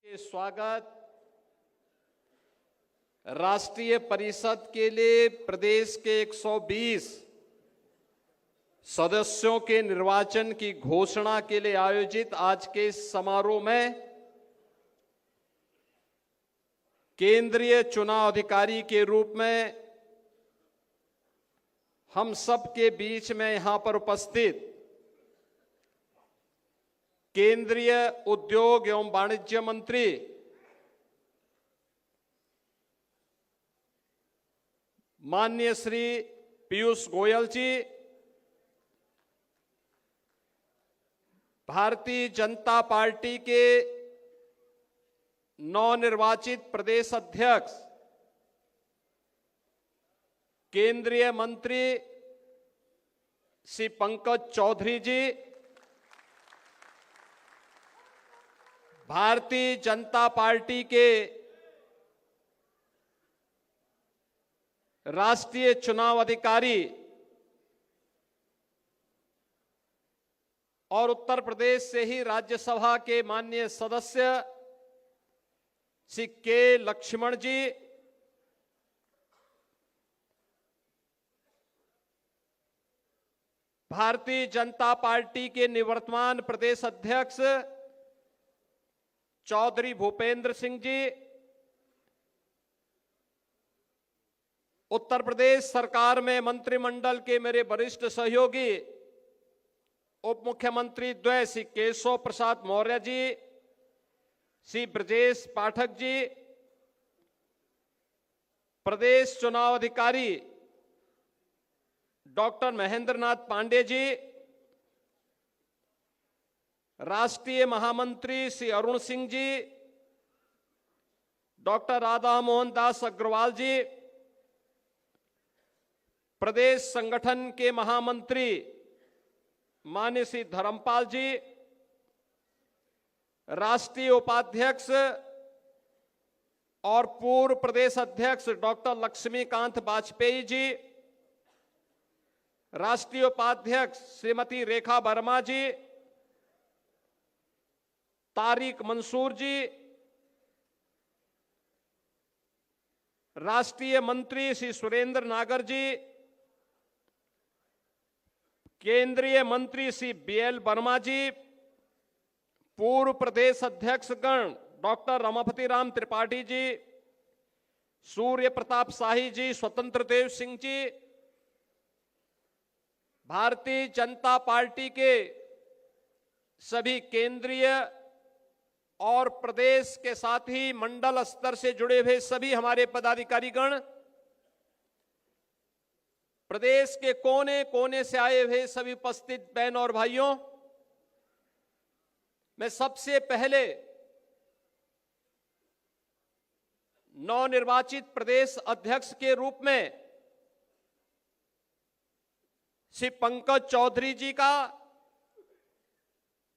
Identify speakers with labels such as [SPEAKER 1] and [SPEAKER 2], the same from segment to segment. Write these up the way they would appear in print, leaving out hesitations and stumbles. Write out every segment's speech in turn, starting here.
[SPEAKER 1] के स्वागत राष्ट्रीय परिषद के लिए प्रदेश के 120 सदस्यों के निर्वाचन की घोषणा के लिए आयोजित आज के इस समारोह में केंद्रीय चुनाव अधिकारी के रूप में हम सब के बीच में यहां पर उपस्थित केंद्रीय उद्योग एवं वाणिज्य मंत्री माननीय श्री पीयूष गोयल जी, भारतीय जनता पार्टी के नवनिर्वाचित प्रदेश अध्यक्ष केंद्रीय मंत्री श्री पंकज चौधरी जी, भारतीय जनता पार्टी के राष्ट्रीय चुनाव अधिकारी और उत्तर प्रदेश से ही राज्यसभा के माननीय सदस्य श्री के लक्ष्मण जी, भारतीय जनता पार्टी के निवर्तमान प्रदेश अध्यक्ष चौधरी भूपेंद्र सिंह जी, उत्तर प्रदेश सरकार में मंत्रिमंडल के मेरे वरिष्ठ सहयोगी उप मुख्यमंत्री द्वय श्री केशव प्रसाद मौर्य जी, श्री ब्रजेश पाठक जी, प्रदेश चुनाव अधिकारी डॉक्टर महेंद्र नाथ पांडे जी, राष्ट्रीय महामंत्री श्री अरुण सिंह जी, डॉक्टर राधा मोहन दास अग्रवाल जी, प्रदेश संगठन के महामंत्री माननीय श्री धर्मपाल जी, राष्ट्रीय उपाध्यक्ष और पूर्व प्रदेश अध्यक्ष डॉक्टर लक्ष्मीकांत वाजपेयी जी, राष्ट्रीय उपाध्यक्ष श्रीमती रेखा वर्मा जी, तारिक मंसूर जी, राष्ट्रीय मंत्री श्री सुरेंद्र नागर जी, केंद्रीय मंत्री श्री बीएल वर्मा जी, पूर्व प्रदेश अध्यक्ष गण डॉक्टर रमापति राम त्रिपाठी जी, सूर्य प्रताप शाही जी, स्वतंत्र देव सिंह जी, भारतीय जनता पार्टी के सभी केंद्रीय और प्रदेश के साथ ही मंडल स्तर से जुड़े हुए सभी हमारे पदाधिकारीगण, प्रदेश के कोने कोने से आए हुए सभी उपस्थित बहन और भाइयों, मैं सबसे पहले नवनिर्वाचित प्रदेश अध्यक्ष के रूप में श्री पंकज चौधरी जी का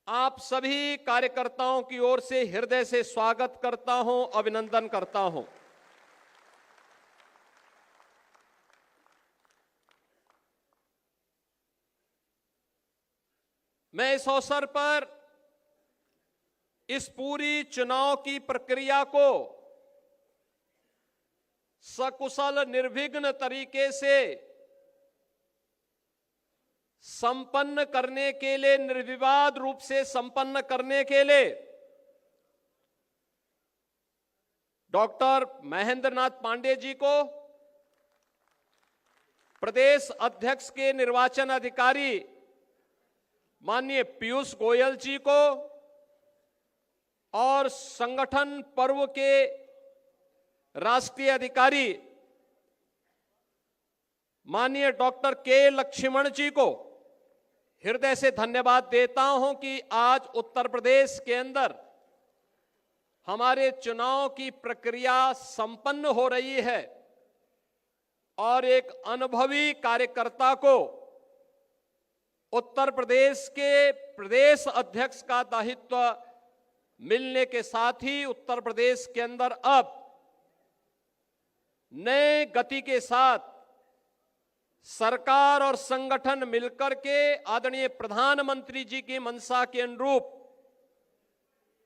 [SPEAKER 1] आप सभी कार्यकर्ताओं की ओर से हृदय से स्वागत करता हूं, अभिनंदन करता हूं। मैं इस अवसर पर इस पूरी चुनाव की प्रक्रिया को सकुशल निर्विघ्न तरीके से संपन्न करने के लिए, निर्विवाद रूप से संपन्न करने के लिए डॉक्टर महेंद्र नाथ पांडे जी को, प्रदेश अध्यक्ष के निर्वाचन अधिकारी माननीय पीयूष गोयल जी को और संगठन पर्व के राष्ट्रीय अधिकारी माननीय डॉक्टर के लक्ष्मण जी को हृदय से धन्यवाद देता हूं कि आज उत्तर प्रदेश के अंदर हमारे चुनाव की प्रक्रिया संपन्न हो रही है और एक अनुभवी कार्यकर्ता को उत्तर प्रदेश के प्रदेश अध्यक्ष का दायित्व मिलने के साथ ही उत्तर प्रदेश के अंदर अब नए गति के साथ सरकार और संगठन मिलकर के आदरणीय प्रधानमंत्री जी की मंशा के अनुरूप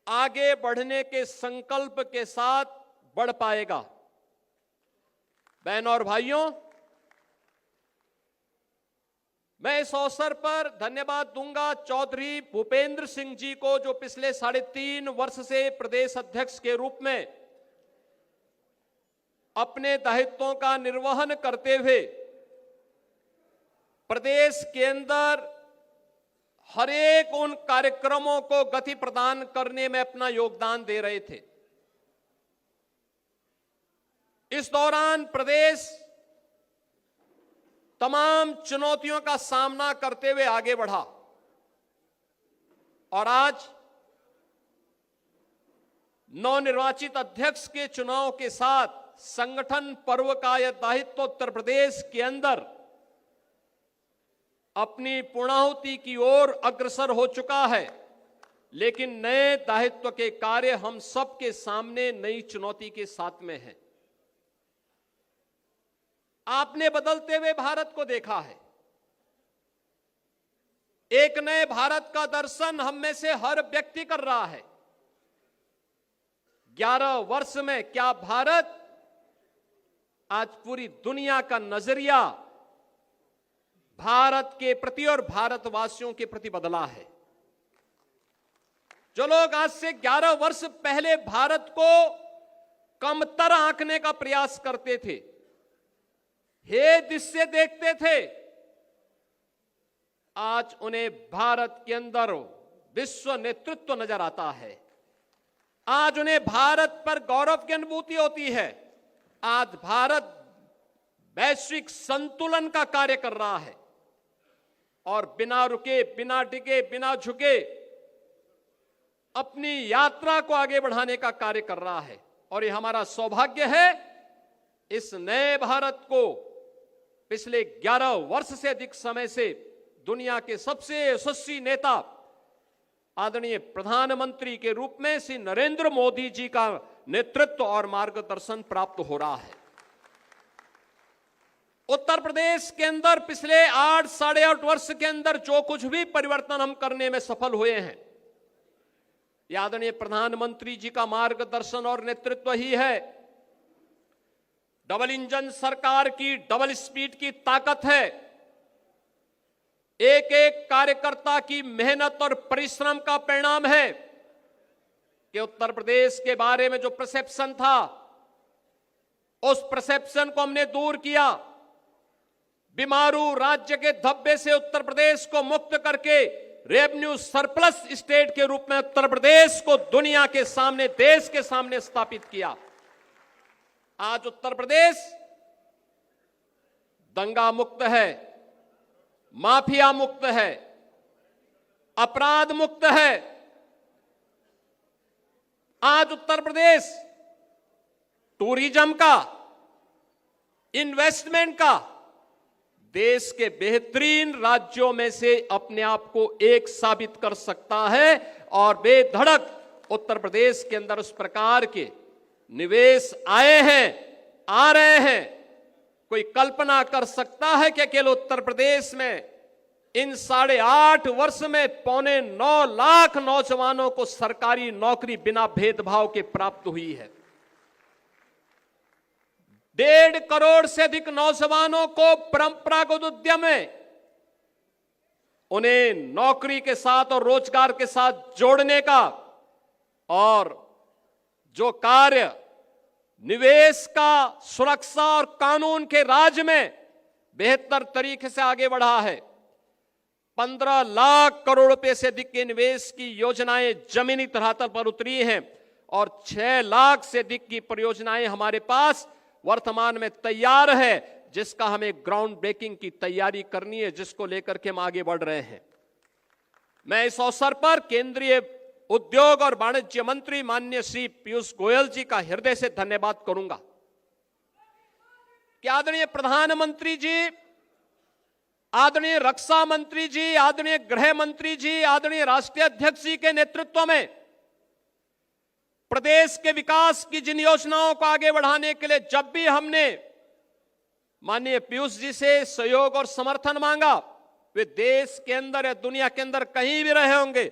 [SPEAKER 1] आगे बढ़ने के संकल्प के साथ बढ़ पाएगा। बहनों और भाइयों, मैं इस अवसर पर धन्यवाद दूंगा चौधरी भूपेंद्र सिंह जी को, जो पिछले 3.5 वर्ष से प्रदेश अध्यक्ष के रूप में अपने दायित्वों का निर्वहन करते हुए प्रदेश के अंदर हर एक उन कार्यक्रमों को गति प्रदान करने में अपना योगदान दे रहे थे। इस दौरान प्रदेश तमाम चुनौतियों का सामना करते हुए आगे बढ़ा और आज नवनिर्वाचित अध्यक्ष के चुनाव के साथ संगठन पर्व का यह दायित्व उत्तर प्रदेश के अंदर अपनी पूर्णाहुति की ओर अग्रसर हो चुका है। लेकिन नए दायित्व के कार्य हम सबके सामने नई चुनौती के साथ में है। आपने बदलते हुए भारत को देखा है। एक नए भारत का दर्शन हम में से हर व्यक्ति कर रहा है। 11 वर्ष में क्या भारत आज पूरी दुनिया का नजरिया भारत के प्रति और भारतवासियों के प्रति बदला है। जो लोग आज से 11 वर्ष पहले भारत को कमतर आंकने का प्रयास करते थे, हे दृश्य देखते थे, आज उन्हें भारत के अंदर विश्व नेतृत्व नजर आता है। आज उन्हें भारत पर गौरव की अनुभूति होती है। आज भारत वैश्विक संतुलन का कार्य कर रहा है और बिना रुके, बिना टिके, बिना झुके अपनी यात्रा को आगे बढ़ाने का कार्य कर रहा है। और ये हमारा सौभाग्य है, इस नए भारत को पिछले 11 वर्ष से अधिक समय से दुनिया के सबसे यशस्वी नेता आदरणीय प्रधानमंत्री के रूप में श्री नरेंद्र मोदी जी का नेतृत्व और मार्गदर्शन प्राप्त हो रहा है। उत्तर प्रदेश के अंदर पिछले 8-8.5 वर्ष के अंदर जो कुछ भी परिवर्तन हम करने में सफल हुए हैं, यह आदरणीय प्रधानमंत्री जी का मार्गदर्शन और नेतृत्व ही है। डबल इंजन सरकार की डबल स्पीड की ताकत है। एक एक कार्यकर्ता की मेहनत और परिश्रम का परिणाम है कि उत्तर प्रदेश के बारे में जो परसेप्शन था, उस परसेप्शन को हमने दूर किया। बीमारू राज्य के धब्बे से उत्तर प्रदेश को मुक्त करके रेवेन्यू सरप्लस स्टेट के रूप में उत्तर प्रदेश को दुनिया के सामने, देश के सामने स्थापित किया। आज उत्तर प्रदेश दंगा मुक्त है, माफिया मुक्त है, अपराध मुक्त है। आज उत्तर प्रदेश टूरिज्म का, इन्वेस्टमेंट का देश के बेहतरीन राज्यों में से अपने आप को एक साबित कर सकता है। और बेधड़क उत्तर प्रदेश के अंदर उस प्रकार के निवेश आए हैं, आ रहे हैं। कोई कल्पना कर सकता है कि केवल उत्तर प्रदेश में इन 8.5 वर्ष में 9.25 लाख नौजवानों को सरकारी नौकरी बिना भेदभाव के प्राप्त हुई है। 1.5 करोड़ से अधिक नौजवानों को परंपरागत उद्यम में उन्हें नौकरी के साथ और रोजगार के साथ जोड़ने का और जो कार्य निवेश का, सुरक्षा और कानून के राज में बेहतर तरीके से आगे बढ़ा है। 15 लाख करोड़ रुपए से अधिक के निवेश की योजनाएं जमीनी धरातल पर उतरी हैं और 6 लाख से अधिक की परियोजनाएं हमारे पास वर्तमान में तैयार है, जिसका हमें ग्राउंड ब्रेकिंग की तैयारी करनी है, जिसको लेकर के हम आगे बढ़ रहे हैं। मैं इस अवसर पर केंद्रीय उद्योग और वाणिज्य मंत्री माननीय श्री पीयूष गोयल जी का हृदय से धन्यवाद करूंगा कि आदरणीय प्रधानमंत्री जी, आदरणीय रक्षा मंत्री जी, आदरणीय गृह मंत्री जी, आदरणीय राष्ट्रीय अध्यक्ष जी के नेतृत्व में प्रदेश के विकास की जिन योजनाओं को आगे बढ़ाने के लिए जब भी हमने माननीय पीयूष जी से सहयोग और समर्थन मांगा, वे देश के अंदर या दुनिया के अंदर कहीं भी रहे होंगे,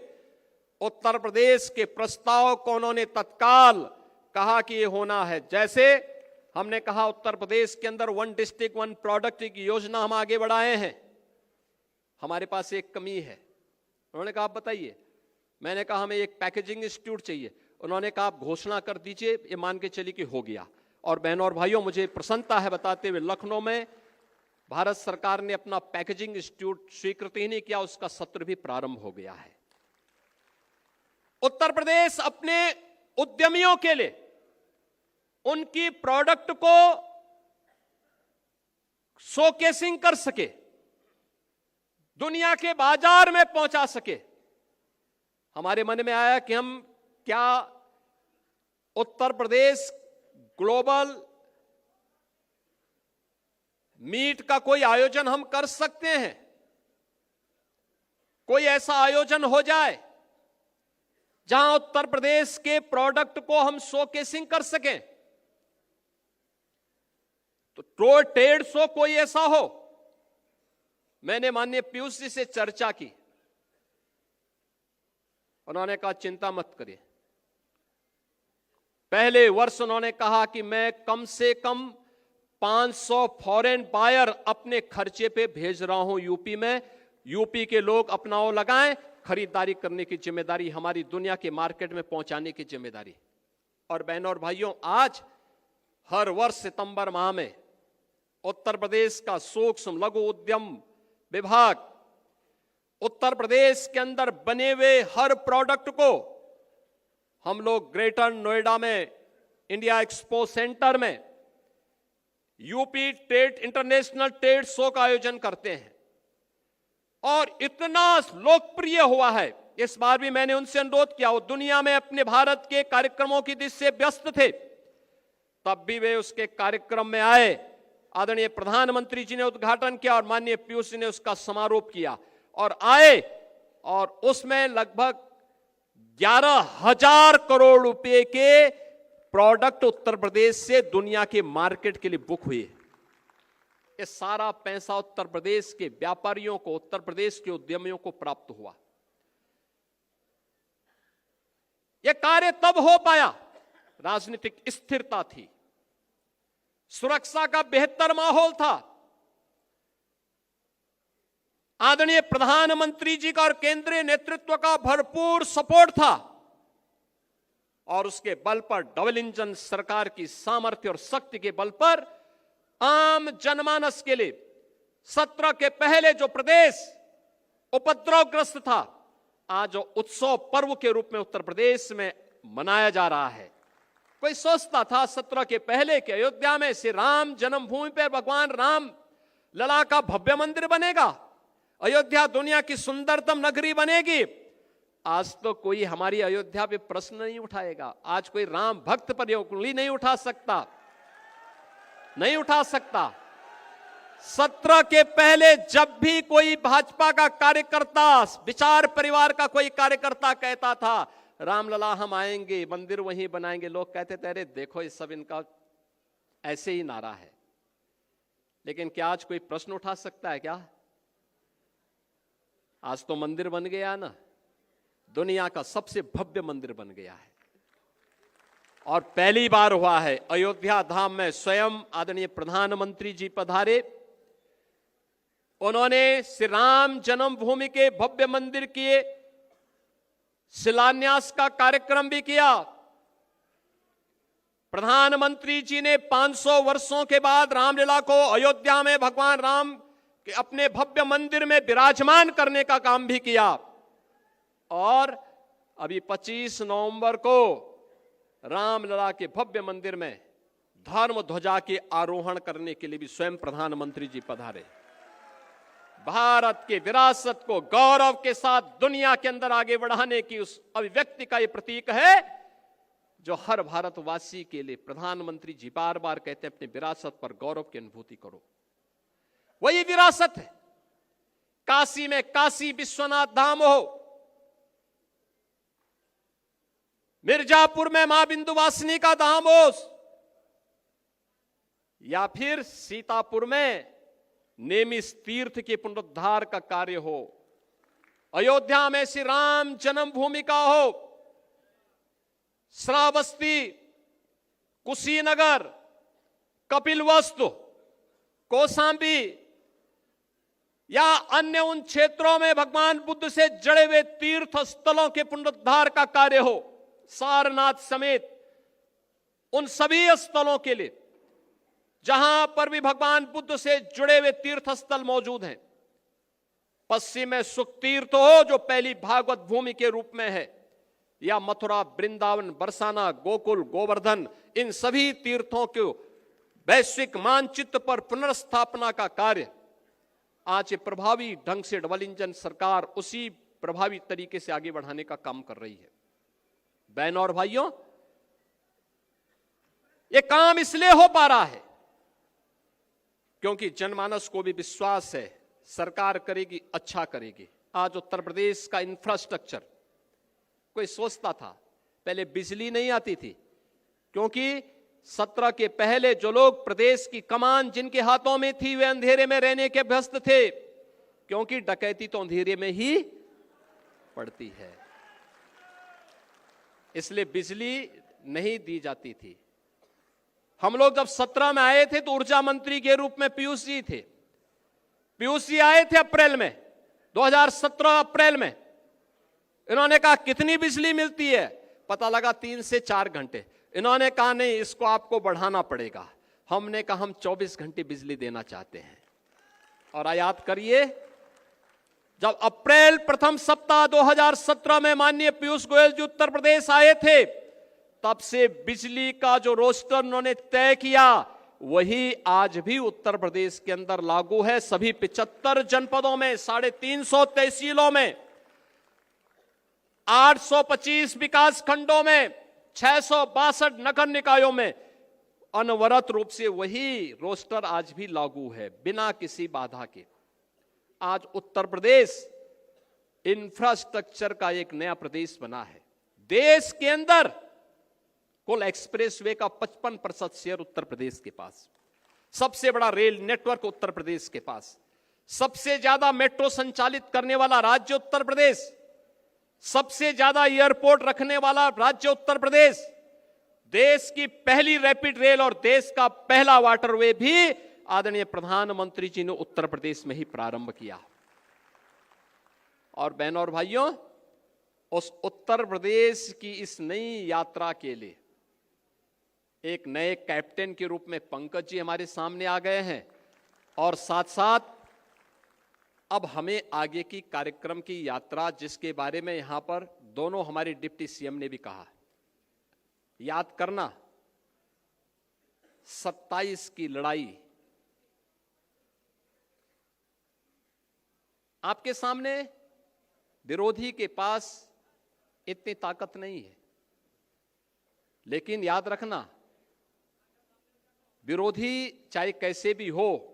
[SPEAKER 1] उत्तर प्रदेश के प्रस्ताव को उन्होंने तत्काल कहा कि ये होना है। जैसे हमने कहा उत्तर प्रदेश के अंदर 1 डिस्ट्रिक्ट 1 प्रोडक्ट की योजना हम आगे बढ़ाए हैं। हमारे पास एक कमी है। उन्होंने कहा आप बताइए। मैंने कहा हमें एक पैकेजिंग इंस्टीट्यूट चाहिए। उन्होंने कहा आप घोषणा कर दीजिए, ये मान के चलिए कि हो गया। और बहनों और भाइयों, मुझे प्रसन्नता है बताते हुए लखनऊ में भारत सरकार ने अपना पैकेजिंग इंस्टीट्यूट स्वीकृत ही नहीं किया, उसका सत्र भी प्रारंभ हो गया है। उत्तर प्रदेश अपने उद्यमियों के लिए उनकी प्रोडक्ट को शोकेसिंग कर सके, दुनिया के बाजार में पहुंचा सके। हमारे मन में आया कि हम क्या उत्तर प्रदेश ग्लोबल मीट का कोई आयोजन हम कर सकते हैं। कोई ऐसा आयोजन हो जाए जहां उत्तर प्रदेश के प्रोडक्ट को हम शोकेसिंग कर सकें। तो ट्रेड शो कोई ऐसा हो। मैंने माननीय पीयूष जी से चर्चा की। उन्होंने कहा चिंता मत करिए। पहले वर्ष उन्होंने कहा कि मैं कम से कम 500 फॉरेन बायर अपने खर्चे पे भेज रहा हूं यूपी में। यूपी के लोग अपना वो लगाएं, खरीदारी करने की जिम्मेदारी हमारी, दुनिया के मार्केट में पहुंचाने की जिम्मेदारी। और बहनों और भाइयों, आज हर वर्ष सितंबर माह में उत्तर प्रदेश का सूक्ष्म लघु उद्यम विभाग उत्तर प्रदेश के अंदर बने हुए हर प्रोडक्ट को हम लोग ग्रेटर नोएडा में इंडिया एक्सपो सेंटर में UP trade international trade show का आयोजन करते हैं। और इतना लोकप्रिय हुआ है, इस बार भी मैंने उनसे अनुरोध किया। वो दुनिया में अपने भारत के कार्यक्रमों की दिशा से व्यस्त थे, तब भी वे उसके कार्यक्रम में आए। आदरणीय प्रधानमंत्री जी ने उद्घाटन किया और माननीय पीयूष जी ने उसका समारोप किया और आए, और उसमें लगभग 11,000 करोड़ रुपए के प्रोडक्ट उत्तर प्रदेश से दुनिया के मार्केट के लिए बुक हुए। ये सारा पैसा उत्तर प्रदेश के व्यापारियों को, उत्तर प्रदेश के उद्यमियों को प्राप्त हुआ। यह कार्य तब हो पाया, राजनीतिक स्थिरता थी, सुरक्षा का बेहतर माहौल था, आदरणीय प्रधानमंत्री जी का और केंद्रीय नेतृत्व का भरपूर सपोर्ट था, और उसके बल पर डबल इंजन सरकार की सामर्थ्य और शक्ति के बल पर आम जनमानस के लिए सत्र के पहले जो प्रदेश उपद्रवग्रस्त था, आज उत्सव पर्व के रूप में उत्तर प्रदेश में मनाया जा रहा है। कोई सोचता था सत्र के पहले कि अयोध्या में श्री राम जन्मभूमि पर भगवान राम लला का भव्य मंदिर बनेगा, अयोध्या दुनिया की सुंदरतम नगरी बनेगी। आज तो कोई हमारी अयोध्या पे प्रश्न नहीं उठाएगा। आज कोई राम भक्त पर उंगली नहीं उठा सकता, नहीं उठा सकता। सत्र के पहले जब भी कोई भाजपा का कार्यकर्ता, विचार परिवार का कोई कार्यकर्ता कहता था रामलला हम आएंगे, मंदिर वहीं बनाएंगे, लोग कहते थे अरे देखो ये सब इनका ऐसे ही नारा है। लेकिन क्या आज कोई प्रश्न उठा सकता है क्या? आज तो मंदिर बन गया ना, दुनिया का सबसे भव्य मंदिर बन गया है। और पहली बार हुआ है अयोध्या धाम में स्वयं आदरणीय प्रधानमंत्री जी पधारे। उन्होंने श्री राम जन्मभूमि के भव्य मंदिर के शिलान्यास का कार्यक्रम भी किया। प्रधानमंत्री जी ने 500 वर्षों के बाद रामलीला को अयोध्या में भगवान राम के अपने भव्य मंदिर में विराजमान करने का काम भी किया। और अभी 25 नवंबर को रामलला के भव्य मंदिर में धर्म ध्वजा के आरोहण करने के लिए भी स्वयं प्रधानमंत्री जी पधारे। भारत के विरासत को गौरव के साथ दुनिया के अंदर आगे बढ़ाने की उस अभिव्यक्ति का यह प्रतीक है जो हर भारतवासी के लिए प्रधानमंत्री जी बार बार कहते हैं अपनी विरासत पर गौरव की अनुभूति करो। वही विरासत है। काशी में काशी विश्वनाथ धाम हो, मिर्जापुर में मां बिंदुवासिनी का धाम हो, या फिर सीतापुर में नेमिष तीर्थ के पुनरुद्धार का कार्य हो, अयोध्या में श्री राम जन्मभूमि का हो, श्रावस्ती, कुशीनगर, कपिलवस्तु, कौशांबी या अन्य उन क्षेत्रों में भगवान बुद्ध से जड़े हुए तीर्थ स्थलों के पुनरुद्धार का कार्य हो, सारनाथ समेत उन सभी स्थलों के लिए जहां पर भी भगवान बुद्ध से जुड़े हुए तीर्थ स्थल मौजूद हैं। पश्चिम में सुख तीर्थ हो जो पहली भागवत भूमि के रूप में है, या मथुरा, वृंदावन, बरसाना, गोकुल, गोवर्धन, इन सभी तीर्थों के वैश्विक मानचित्र पर पुनर्स्थापना का कार्य आज प्रभावी ढंग से डबल इंजन सरकार उसी प्रभावी तरीके से आगे बढ़ाने का काम कर रही है। बहनों और भाइयों, यह काम इसलिए हो पा रहा है क्योंकि जनमानस को भी विश्वास है सरकार करेगी, अच्छा करेगी। आज उत्तर प्रदेश का इंफ्रास्ट्रक्चर, कोई सोचता था पहले बिजली नहीं आती थी क्योंकि 17 के पहले जो लोग प्रदेश की कमान जिनके हाथों में थी वे अंधेरे में रहने के व्यस्त थे, क्योंकि डकैती तो अंधेरे में ही पड़ती है, इसलिए बिजली नहीं दी जाती थी। हम लोग जब 17 में आए थे तो ऊर्जा मंत्री के रूप में पीयूष जी थे। पीयूष जी आए थे अप्रैल में, 2017 अप्रैल में। इन्होंने कहा कितनी बिजली मिलती है, पता लगा 3 से 4 घंटे। इन्होंने कहा नहीं, इसको आपको बढ़ाना पड़ेगा। हमने कहा हम 24 घंटे बिजली देना चाहते हैं। और याद करिए, जब अप्रैल प्रथम सप्ताह 2017 में माननीय पीयूष गोयल जी उत्तर प्रदेश आए थे, तब से बिजली का जो रोस्टर उन्होंने तय किया वही आज भी उत्तर प्रदेश के अंदर लागू है। सभी 75 जनपदों में, 350 तहसीलों में, 825 विकास खंडों में, 662 नगर निकायों में अनवरत रूप से वही रोस्टर आज भी लागू है, बिना किसी बाधा के। आज उत्तर प्रदेश इंफ्रास्ट्रक्चर का एक नया प्रदेश बना है। देश के अंदर कुल एक्सप्रेसवे का 55% शेयर उत्तर प्रदेश के पास, सबसे बड़ा रेल नेटवर्क उत्तर प्रदेश के पास, सबसे ज्यादा मेट्रो संचालित करने वाला राज्य उत्तर प्रदेश, सबसे ज्यादा एयरपोर्ट रखने वाला राज्य उत्तर प्रदेश, देश की पहली रैपिड रेल और देश का पहला वाटरवे भी आदरणीय प्रधानमंत्री जी ने उत्तर प्रदेश में ही प्रारंभ किया। और बहनों और भाइयों, उस उत्तर प्रदेश की इस नई यात्रा के लिए एक नए कैप्टन के रूप में पंकज जी हमारे सामने आ गए हैं, और साथ साथ अब हमें आगे की कार्यक्रम की यात्रा, जिसके बारे में यहां पर दोनों हमारे डिप्टी सीएम ने भी कहा, याद करना 27 की लड़ाई आपके सामने, विरोधी के पास इतनी ताकत नहीं है, लेकिन याद रखना विरोधी चाहे कैसे भी हो,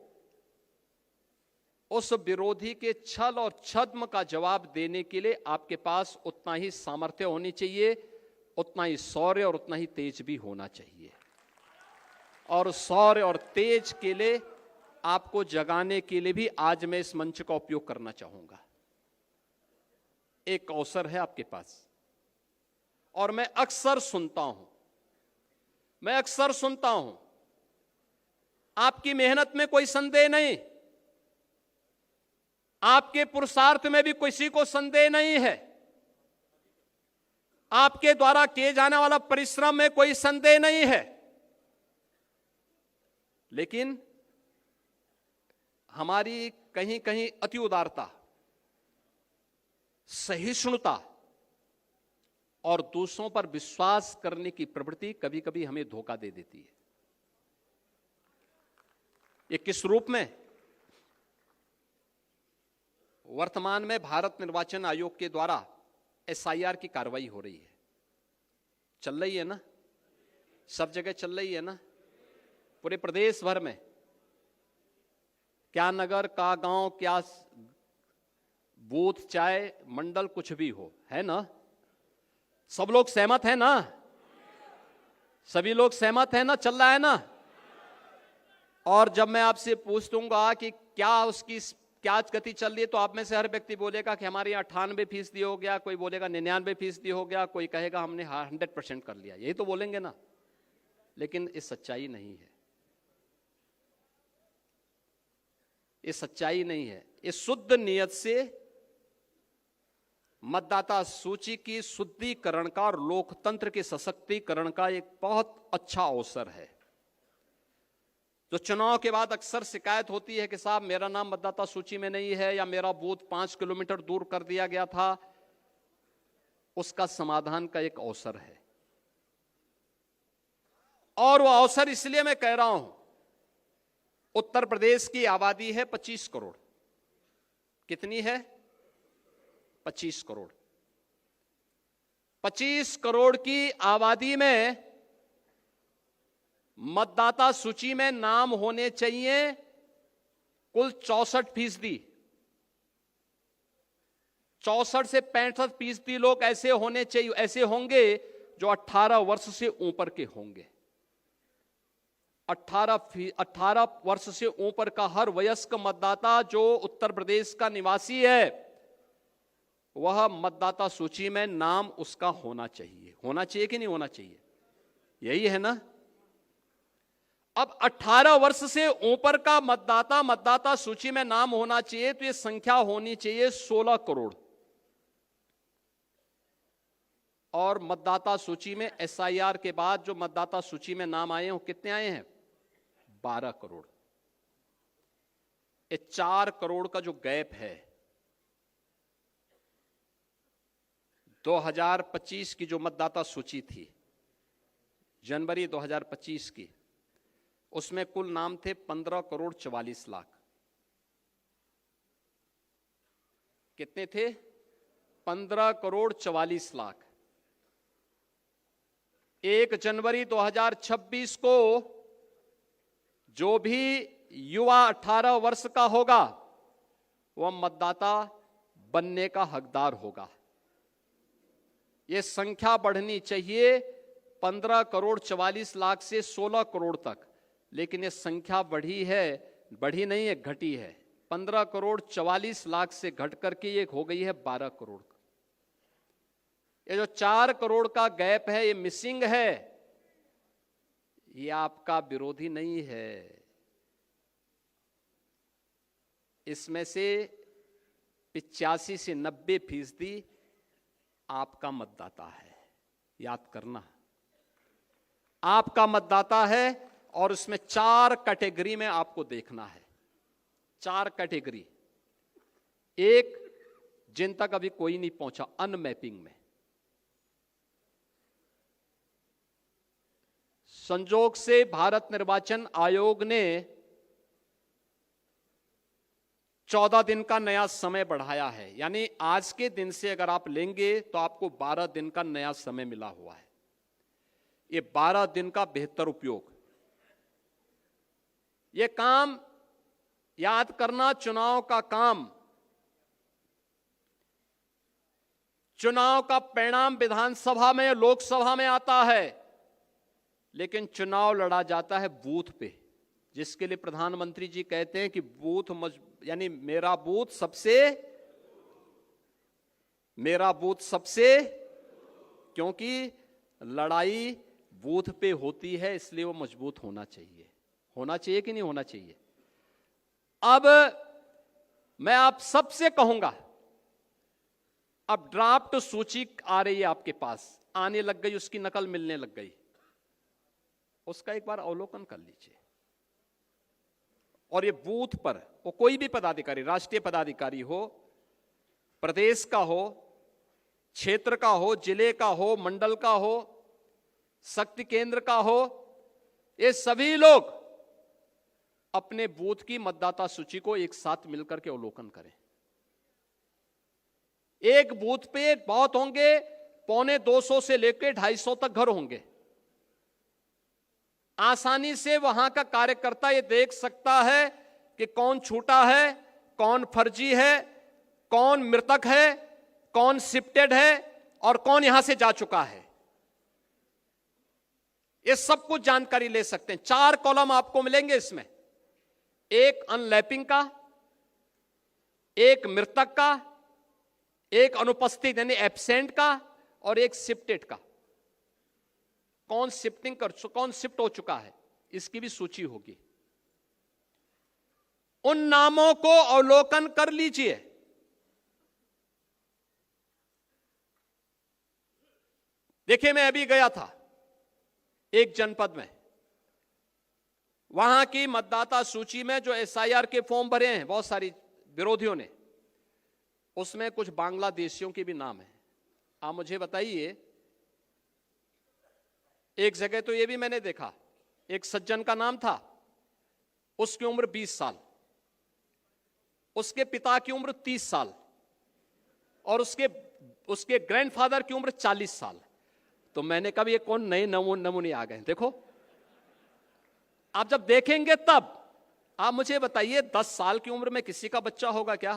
[SPEAKER 1] उस विरोधी के छल और छद्म का जवाब देने के लिए आपके पास उतना ही सामर्थ्य होनी चाहिए, उतना ही शौर्य और उतना ही तेज भी होना चाहिए। और शौर्य और तेज के लिए आपको जगाने के लिए भी आज मैं इस मंच का उपयोग करना चाहूंगा। एक अवसर है आपके पास, और मैं अक्सर सुनता हूं, आपकी मेहनत में कोई संदेह नहीं, आपके पुरुषार्थ में भी किसी को संदेह नहीं है, आपके द्वारा किए जाने वाला परिश्रम में कोई संदेह नहीं है, लेकिन हमारी कहीं कहीं अति उदारता, सहिष्णुता और दूसरों पर विश्वास करने की प्रवृत्ति कभी कभी हमें धोखा दे देती है। ये किस रूप में? वर्तमान में भारत निर्वाचन आयोग के द्वारा एसआईआर की कार्रवाई हो रही है, चल रही है ना, सब जगह चल रही है ना, पूरे प्रदेश भर में, क्या नगर, क्या गांव, क्या बूथ, चाहे मंडल, कुछ भी हो, है ना? सब लोग सहमत है ना? सभी लोग सहमत है ना? चल रहा है ना? और जब मैं आपसे पूछ दूंगा कि क्या उसकी क्या गति चल रही है, तो आप में से हर व्यक्ति बोलेगा कि हमारे यहाँ 98% हो गया, कोई बोलेगा 99% हो गया, कोई कहेगा हमने 100% कर लिया, यही तो बोलेंगे ना। लेकिन ये सच्चाई नहीं है, ये सच्चाई नहीं है। ये शुद्ध नियत से मतदाता सूची की शुद्धिकरण का और लोकतंत्र के सशक्तिकरण का एक बहुत अच्छा अवसर है। जो चुनाव के बाद अक्सर शिकायत होती है कि साहब मेरा नाम मतदाता सूची में नहीं है या मेरा बूथ 5 किलोमीटर दूर कर दिया गया था, उसका समाधान का एक अवसर है। और वो अवसर इसलिए मैं कह रहा हूं, उत्तर प्रदेश की आबादी है 25 करोड़। कितनी है? 25 करोड़। 25 करोड़ की आबादी में मतदाता सूची में नाम होने चाहिए कुल 64%। 64 से 65% लोग ऐसे होने चाहिए, ऐसे होंगे जो 18 वर्ष से ऊपर के होंगे। 18 वर्ष से ऊपर का हर वयस्क मतदाता जो उत्तर प्रदेश का निवासी है, वह मतदाता सूची में नाम उसका होना चाहिए। होना चाहिए कि नहीं होना चाहिए? यही है ना। अब 18 वर्ष से ऊपर का मतदाता सूची में नाम होना चाहिए, तो यह संख्या होनी चाहिए 16 करोड़। और मतदाता सूची में SIR के बाद जो मतदाता सूची में नाम आए हैं, वो कितने आए हैं? 12 करोड़। ये 4 करोड़ का जो गैप है, 2025 की जो मतदाता सूची थी, जनवरी 2025 की, उसमें कुल नाम थे 15 करोड़ 44 लाख। कितने थे? 15 करोड़ 44 लाख। 1 जनवरी 2026 को जो भी युवा 18 वर्ष का होगा, वह मतदाता बनने का हकदार होगा। यह संख्या बढ़नी चाहिए 15 करोड़ 44 लाख से 16 करोड़ तक, लेकिन यह संख्या बढ़ी नहीं है, घटी है। 15 करोड़ 44 लाख से घट करके ये हो गई है 12 करोड़। ये जो 4 करोड़ का गैप है, ये मिसिंग है। ये आपका विरोधी नहीं है, इसमें से 85 से 90% आपका मतदाता है। याद करना, आपका मतदाता है। और उसमें 4 कैटेगरी में आपको देखना है। 4 कैटेगरी। एक, जिन तक अभी कोई नहीं पहुंचा, अनमैपिंग में। संजोग से भारत निर्वाचन आयोग ने 14 दिन का नया समय बढ़ाया है, यानी आज के दिन से अगर आप लेंगे तो आपको 12 दिन का नया समय मिला हुआ है। ये 12 दिन का बेहतर उपयोग। ये काम याद करना, चुनाव का काम, चुनाव का परिणाम विधानसभा में, लोकसभा में आता है, लेकिन चुनाव लड़ा जाता है बूथ पे, जिसके लिए प्रधानमंत्री जी कहते हैं कि बूथ यानी मेरा बूथ सबसे, क्योंकि लड़ाई बूथ पे होती है, इसलिए वो मजबूत होना चाहिए। होना चाहिए कि नहीं होना चाहिए? अब मैं आप सबसे कहूंगा, अब ड्राफ्ट सूची आ रही है आपके पास, आने लग गई, उसकी नकल मिलने लग गई, उसका एक बार अवलोकन कर लीजिए। और ये बूथ पर वो कोई भी पदाधिकारी, राष्ट्रीय पदाधिकारी हो, प्रदेश का हो, क्षेत्र का हो, जिले का हो, मंडल का हो, शक्ति केंद्र का हो, ये सभी लोग अपने बूथ की मतदाता सूची को एक साथ मिलकर के अवलोकन करें। एक बूथ पे बहुत होंगे, 250 से लेकर 250 तक घर होंगे। आसानी से वहां का कार्यकर्ता ये देख सकता है कि कौन छूटा है, कौन फर्जी है, कौन मृतक है, कौन शिफ्टेड है और कौन यहां से जा चुका है। ये सब कुछ जानकारी ले सकते हैं। 4 कॉलम आपको मिलेंगे इसमें। एक अनलैपिंग का, एक मृतक का, एक अनुपस्थित यानी एब्सेंट का, और एक शिफ्टेड का। कौन शिफ्ट हो चुका है, इसकी भी सूची होगी। उन नामों को अवलोकन कर लीजिए। देखिए, मैं अभी गया था एक जनपद में, वहां की मतदाता सूची में जो एसआईआर के फॉर्म भरे हैं बहुत सारी विरोधियों ने, उसमें कुछ बांग्लादेशियों के भी नाम है। आप मुझे बताइए, एक जगह तो यह भी मैंने देखा, एक सज्जन का नाम था, उसकी उम्र 20 साल, उसके पिता की उम्र 30 साल और उसके ग्रैंडफादर की उम्र 40 साल। तो मैंने कहा ये कौन नए नमूने आ गए। देखो, आप जब देखेंगे तब आप मुझे बताइए 10 साल की उम्र में किसी का बच्चा होगा क्या?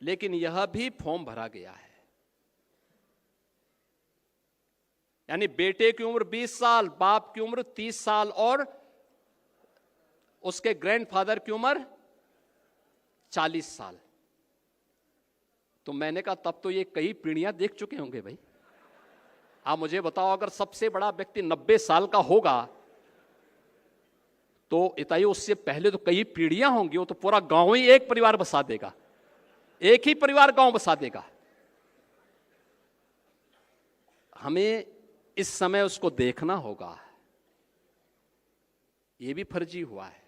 [SPEAKER 1] लेकिन यह भी फॉर्म भरा गया है। यानी बेटे की उम्र 20 साल, बाप की उम्र 30 साल और उसके ग्रैंडफादर की उम्र 40 साल। तो मैंने कहा तब तो ये कई पीढ़ियां देख चुके होंगे भाई। आप मुझे बताओ, अगर सबसे बड़ा व्यक्ति 90 साल का होगा तो इताई उससे पहले तो कई पीढ़ियां होंगी। वो तो पूरा गांव ही एक परिवार बसा देगा, एक ही परिवार गांव बसा देगा। हमें इस समय उसको देखना होगा। यह भी फर्जी हुआ है।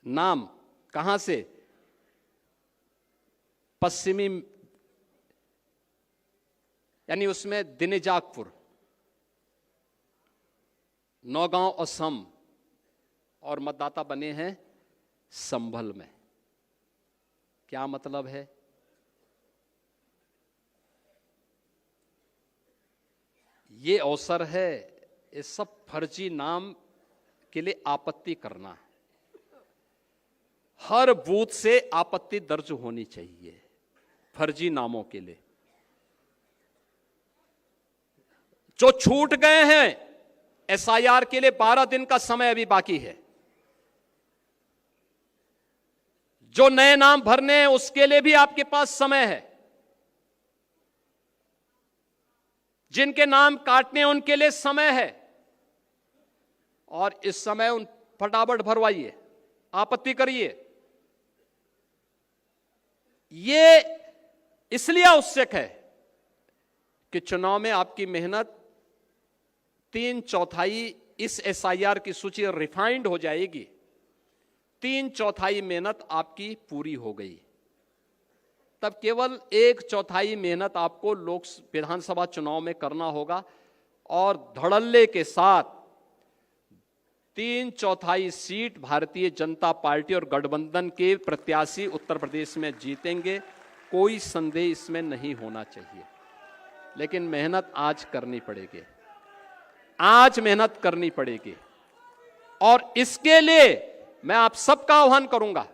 [SPEAKER 1] नाम कहां से? पश्चिमी, यानी उसमें दिनेजाकपुर, नौगांव असम, और मतदाता बने हैं संभल में। क्या मतलब है? ये अवसर है इस सब फर्जी नाम के लिए आपत्ति करना। हर बूथ से आपत्ति दर्ज होनी चाहिए फर्जी नामों के लिए। जो छूट गए हैं एसआईआर के लिए 12 दिन का समय अभी बाकी है। जो नए नाम भरने हैं उसके लिए भी आपके पास समय है। जिनके नाम काटने हैं उनके लिए समय है। और इस समय उन फटाफट भरवाइए, आपत्ति करिए। ये इसलिए आवश्यक है कि चुनाव में आपकी मेहनत 3/4 इस एसआईआर की सूची रिफाइंड हो जाएगी। 3/4 मेहनत आपकी पूरी हो गई, तब केवल 1/4 मेहनत आपको विधानसभा चुनाव में करना होगा। और धड़ल्ले के साथ 3/4 सीट भारतीय जनता पार्टी और गठबंधन के प्रत्याशी उत्तर प्रदेश में जीतेंगे, कोई संदेह इसमें नहीं होना चाहिए। लेकिन मेहनत आज करनी पड़ेगी, आज मेहनत करनी पड़ेगी। और इसके लिए मैं आप सबका आह्वान करूंगा।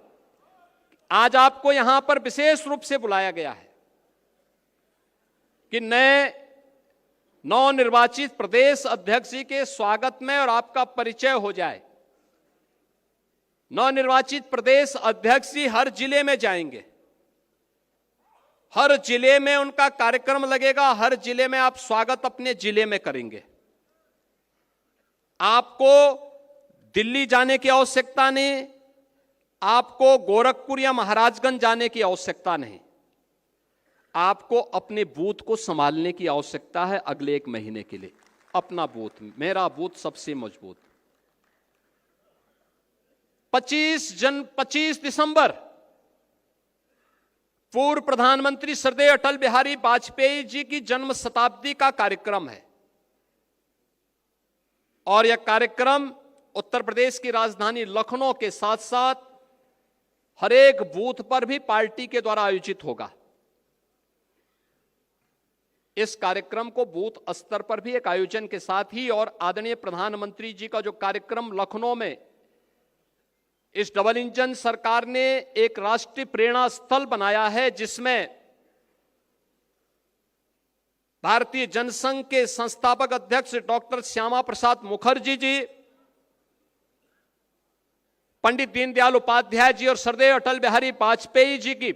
[SPEAKER 1] आज आपको यहां पर विशेष रूप से बुलाया गया है कि नए नवनिर्वाचित प्रदेश अध्यक्ष जी के स्वागत में और आपका परिचय हो जाए। नवनिर्वाचित प्रदेश अध्यक्ष जी हर जिले में जाएंगे, हर जिले में उनका कार्यक्रम लगेगा, हर जिले में आप स्वागत अपने जिले में करेंगे। आपको दिल्ली जाने की आवश्यकता नहीं, आपको गोरखपुर या महाराजगंज जाने की आवश्यकता नहीं। आपको अपने बूथ को संभालने की आवश्यकता है अगले 1 महीने के लिए। अपना बूथ, मेरा बूथ सबसे मजबूत। 25 दिसंबर पूर्व प्रधानमंत्री श्रद्धेय अटल बिहारी वाजपेयी जी की जन्म शताब्दी का कार्यक्रम है। और यह कार्यक्रम उत्तर प्रदेश की राजधानी लखनऊ के साथ साथ हर एक बूथ पर भी पार्टी के द्वारा आयोजित होगा। इस कार्यक्रम को बूथ स्तर पर भी एक आयोजन के साथ ही, और आदरणीय प्रधानमंत्री जी का जो कार्यक्रम लखनऊ में इस डबल इंजन सरकार ने एक राष्ट्रीय प्रेरणा स्थल बनाया है, जिसमें भारतीय जनसंघ के संस्थापक अध्यक्ष डॉक्टर श्यामा प्रसाद मुखर्जी जी, पंडित दीनदयाल उपाध्याय जी और सरदेव अटल बिहारी वाजपेयी जी की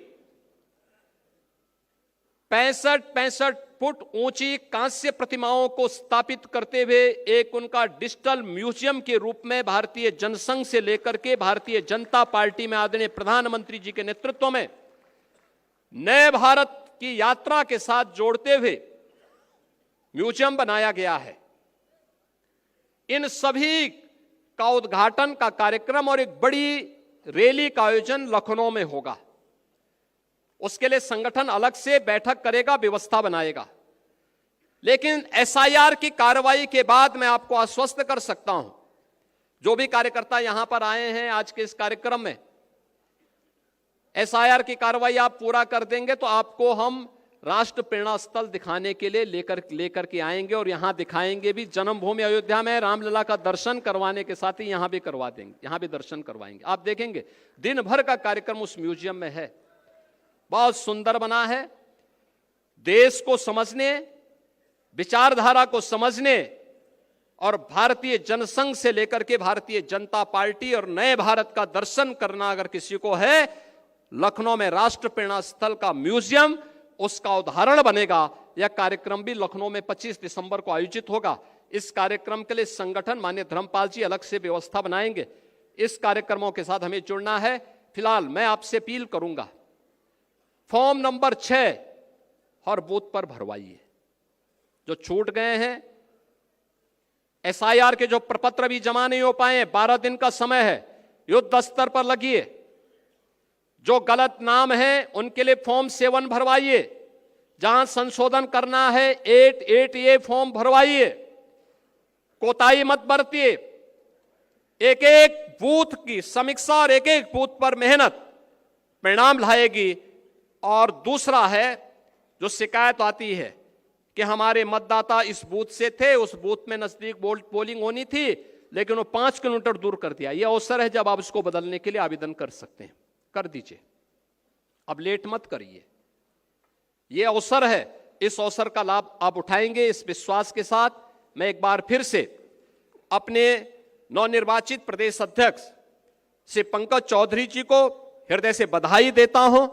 [SPEAKER 1] 65 फुट ऊंची कांस्य प्रतिमाओं को स्थापित करते हुए एक उनका डिजिटल म्यूजियम के रूप में भारतीय जनसंघ से लेकर के भारतीय जनता पार्टी में आदरणीय प्रधानमंत्री जी के नेतृत्व में नए भारत की यात्रा के साथ जोड़ते हुए म्यूजियम बनाया गया है। इन सभी का उद्घाटन का कार्यक्रम और एक बड़ी रैली का आयोजन लखनऊ में होगा। उसके लिए संगठन अलग से बैठक करेगा, व्यवस्था बनाएगा। लेकिन एसआईआर की कार्रवाई के बाद मैं आपको आश्वस्त कर सकता हूं, जो भी कार्यकर्ता यहां पर आए हैं आज के इस कार्यक्रम में, एसआईआर की कार्रवाई आप पूरा कर देंगे तो आपको हम राष्ट्र प्रेरणा स्थल दिखाने के लिए लेकर के आएंगे और यहां दिखाएंगे भी। जन्मभूमि अयोध्या में रामलला का दर्शन करवाने के साथ ही यहां भी करवा देंगे, यहां भी दर्शन करवाएंगे। आप देखेंगे दिन भर का कार्यक्रम उस म्यूजियम में है। बहुत सुंदर बना है। देश को समझने, विचारधारा को समझने और भारतीय जनसंघ से लेकर के भारतीय जनता पार्टी और नए भारत का दर्शन करना अगर किसी को है, लखनऊ में राष्ट्र प्रेरणा स्थल का म्यूजियम उसका उदाहरण बनेगा। यह कार्यक्रम भी लखनऊ में 25 दिसंबर को आयोजित होगा। इस कार्यक्रम के लिए संगठन माननीय धर्मपाल जी अलग से व्यवस्था बनाएंगे। इस कार्यक्रमों के साथ हमें जुड़ना है। फिलहाल मैं आपसे अपील करूंगा, फॉर्म नंबर 6 हर बूथ पर भरवाइए। जो छूट गए हैं, एसआईआर के जो प्रपत्र भी जमा नहीं हो पाए, 12 दिन का समय है, युद्ध स्तर पर लगिए। जो गलत नाम है उनके लिए फॉर्म 7 भरवाइए। जहां संशोधन करना है 8A फॉर्म भरवाइए। कोताही मत बरतिए। एक एक बूथ की समीक्षा और एक एक बूथ पर मेहनत परिणाम लाएगी। और दूसरा है, जो शिकायत आती है कि हमारे मतदाता इस बूथ से थे, उस बूथ में नजदीक पोलिंग होनी थी लेकिन वो 5 किलोमीटर दूर कर दिया। यह अवसर है जब आप इसको बदलने के लिए आवेदन कर सकते हैं, कर दीजिए। अब लेट मत करिए, यह अवसर है। इस अवसर का लाभ आप उठाएंगे इस विश्वास के साथ। मैं एक बार फिर से अपने नवनिर्वाचित प्रदेश अध्यक्ष श्री पंकज चौधरी जी को हृदय से बधाई देता हूं।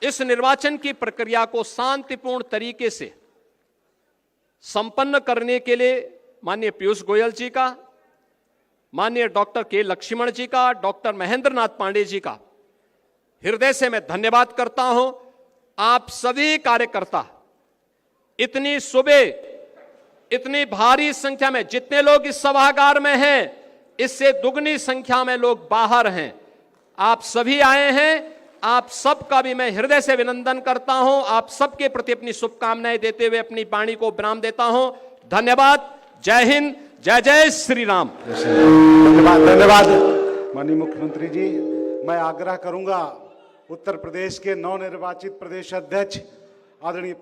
[SPEAKER 1] इस निर्वाचन की प्रक्रिया को शांतिपूर्ण तरीके से संपन्न करने के लिए माननीय पीयूष गोयल जी का, माननीय डॉक्टर के लक्ष्मण जी का, डॉक्टर महेंद्र नाथ पांडे जी का हृदय से मैं धन्यवाद करता हूं। आप सभी कार्यकर्ता इतनी सुबह, इतनी भारी संख्या में, जितने लोग इस सभागार में हैं इससे दुगनी संख्या में लोग बाहर हैं, आप सभी आए हैं। आप सबका भी मैं हृदय से अभिनंदन करता हूं। आप सबके प्रति अपनी शुभकामनाएं देते हुए अपनी वाणी को विराम देता हूं। धन्यवाद। जय हिंद, जय जय श्री राम।
[SPEAKER 2] धन्यवाद, धन्यवाद माननीय मुख्यमंत्री जी। मैं आग्रह करूंगा उत्तर प्रदेश के नवनिर्वाचित प्रदेश अध्यक्ष आदरणीय